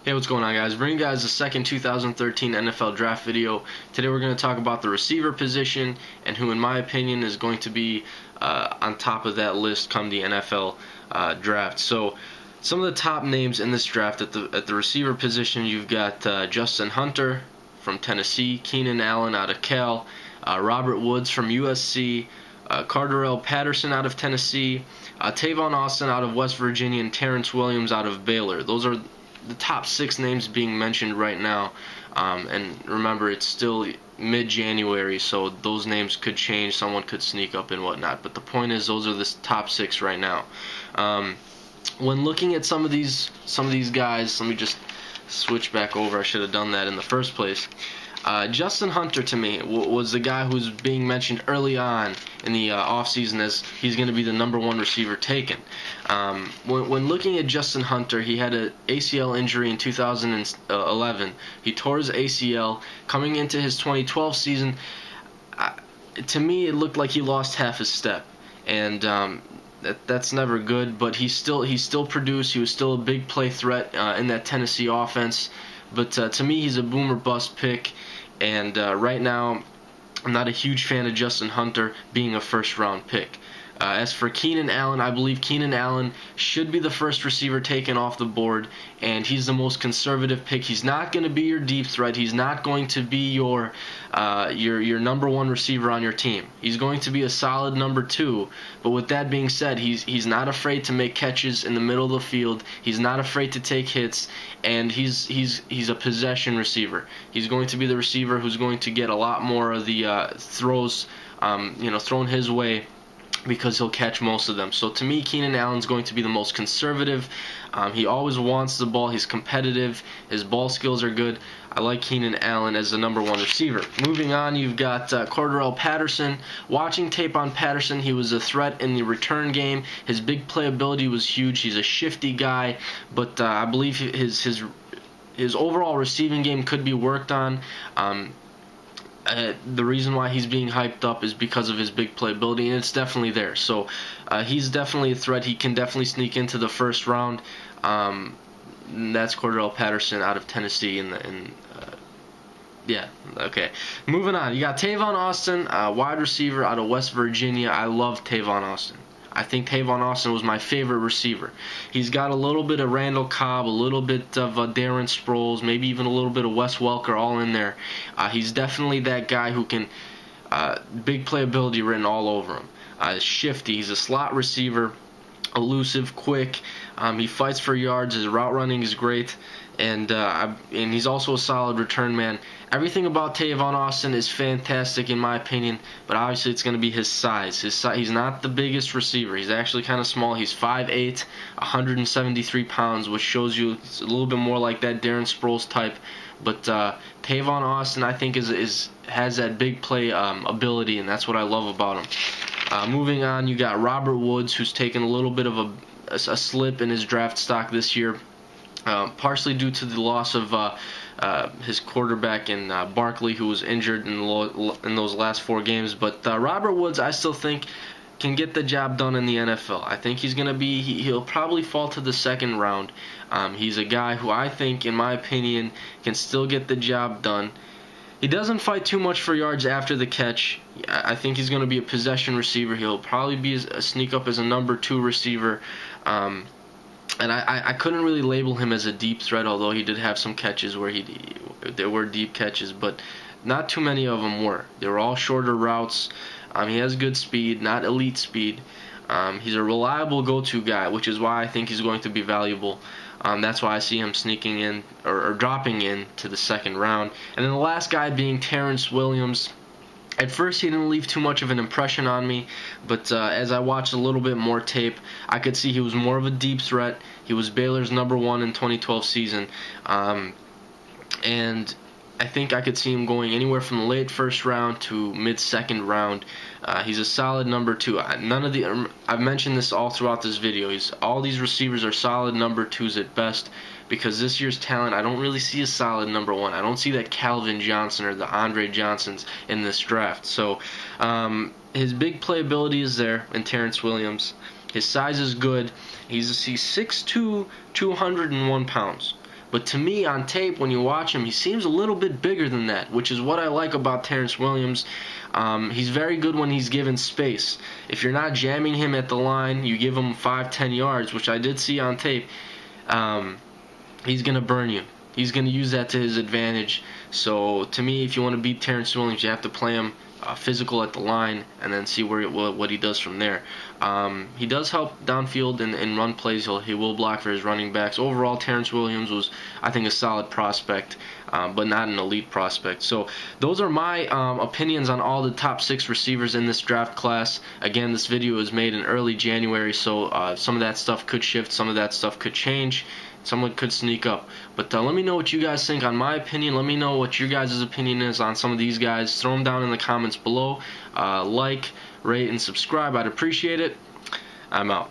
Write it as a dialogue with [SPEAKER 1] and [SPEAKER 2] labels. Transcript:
[SPEAKER 1] Hey, what's going on, guys? Bringing you guys the second 2013 NFL Draft video. Today we're going to talk about the receiver position and who, in my opinion, is going to be on top of that list come the NFL Draft. So, some of the top names in this draft at the receiver position, you've got Justin Hunter from Tennessee, Keenan Allen out of Cal, Robert Woods from USC, Cordarrelle Patterson out of Tennessee, Tavon Austin out of West Virginia, and Terrance Williams out of Baylor. Those are the top 6 names being mentioned right now, and remember, it's still mid-January, so those names could change. Someone could sneak up and whatnot, but the point is, those are the top 6 right now. When looking at some of these guys, let me just switch back over. I should have done that in the first place. Justin Hunter, to me, was the guy who's being mentioned early on in the offseason as he's going to be the #1 receiver taken. When looking at Justin Hunter, he had an ACL injury in 2011. He tore his ACL. Coming into his 2012 season, to me, it looked like he lost half his step. And that's never good, but he still produced. He was still a big play threat in that Tennessee offense. But to me, he's a boom or bust pick, and right now, I'm not a huge fan of Justin Hunter being a first-round pick. As for Keenan Allen, I believe Keenan Allen should be the first receiver taken off the board, and he's the most conservative pick. He's not going to be your deep threat. He's not going to be your #1 receiver on your team. He's going to be a solid #2. But with that being said, he's not afraid to make catches in the middle of the field. He's not afraid to take hits, and he's a possession receiver. He's going to be the receiver who's going to get a lot more of the throws, thrown his way, because he'll catch most of them. So to me, Keenan Allen's going to be the most conservative. He always wants the ball. He's competitive. His ball skills are good. I like Keenan Allen as the #1 receiver. Moving on, you've got Cordarrelle Patterson. Watching tape on Patterson, he was a threat in the return game. His big playability was huge. He's a shifty guy, but I believe his overall receiving game could be worked on. The reason why he's being hyped up is because of his big playability, and it's definitely there. So he's definitely a threat. He can definitely sneak into the first round. That's Cordarrelle Patterson out of Tennessee. Yeah, okay. Moving on, you got Tavon Austin, wide receiver out of West Virginia. I love Tavon Austin. I think Tavon Austin was my favorite receiver. He's got a little bit of Randall Cobb, a little bit of Darren Sproles, maybe even a little bit of Wes Welker all in there. He's definitely that guy who can, big playability written all over him. Shifty, he's a slot receiver, elusive, quick. He fights for yards. His route running is great, and he's also a solid return man. Everything about Tavon Austin is fantastic in my opinion, but obviously it's going to be his size. He's not the biggest receiver. He's actually kind of small. He's 5'8", 173 pounds, which shows you it's a little bit more like that Darren Sproles type. But Tavon Austin, I think, has that big play ability, and that's what I love about him. Moving on, you got Robert Woods, who's taken a little bit of a slip in his draft stock this year, partially due to the loss of his quarterback in Barkley, who was injured in those last 4 games. But Robert Woods, I still think, can get the job done in the NFL. I think he'll probably fall to the 2nd round. He's a guy who I think, in my opinion, can still get the job done. He doesn't fight too much for yards after the catch. I think he's going to be a possession receiver. He'll probably be a sneak up as a #2 receiver. And I couldn't really label him as a deep threat, although he did have some catches where there were deep catches, but not too many of them were. They were all shorter routes. He has good speed, not elite speed. He's a reliable go-to guy, which is why I think he's going to be valuable. That's why I see him sneaking in or dropping in to the 2nd round. And then the last guy being Terrance Williams. At first, he didn't leave too much of an impression on me, but as I watched a little bit more tape, I could see he was more of a deep threat. He was Baylor's #1 in 2012 season, and I think I could see him going anywhere from the late 1st round to mid-2nd round. He's a solid #2. I've mentioned this all throughout this video. All these receivers are solid #2s at best, because this year's talent, I don't really see a solid #1. I don't see that Calvin Johnson or the Andre Johnsons in this draft. So his big playability is there in Terrance Williams. His size is good. He's 6'2", 201 pounds. But to me, on tape, when you watch him, he seems a little bit bigger than that, which is what I like about Terrance Williams. He's very good when he's given space. If you're not jamming him at the line, you give him 5-10 yards, which I did see on tape, he's going to burn you. He's going to use that to his advantage. So to me, if you want to beat Terrance Williams, you have to play him physical at the line and then see what he does from there. He does help downfield in run plays. He will block for his running backs. Overall, Terrance Williams was, I think, a solid prospect, but not an elite prospect. So those are my opinions on all the top 6 receivers in this draft class. Again, this video was made in early January, so some of that stuff could shift, some of that stuff could change. Someone could sneak up. But let me know what you guys think on my opinion. Let me know what your guys' opinion is on some of these guys. Throw them down in the comments below. Like, rate, and subscribe. I'd appreciate it. I'm out.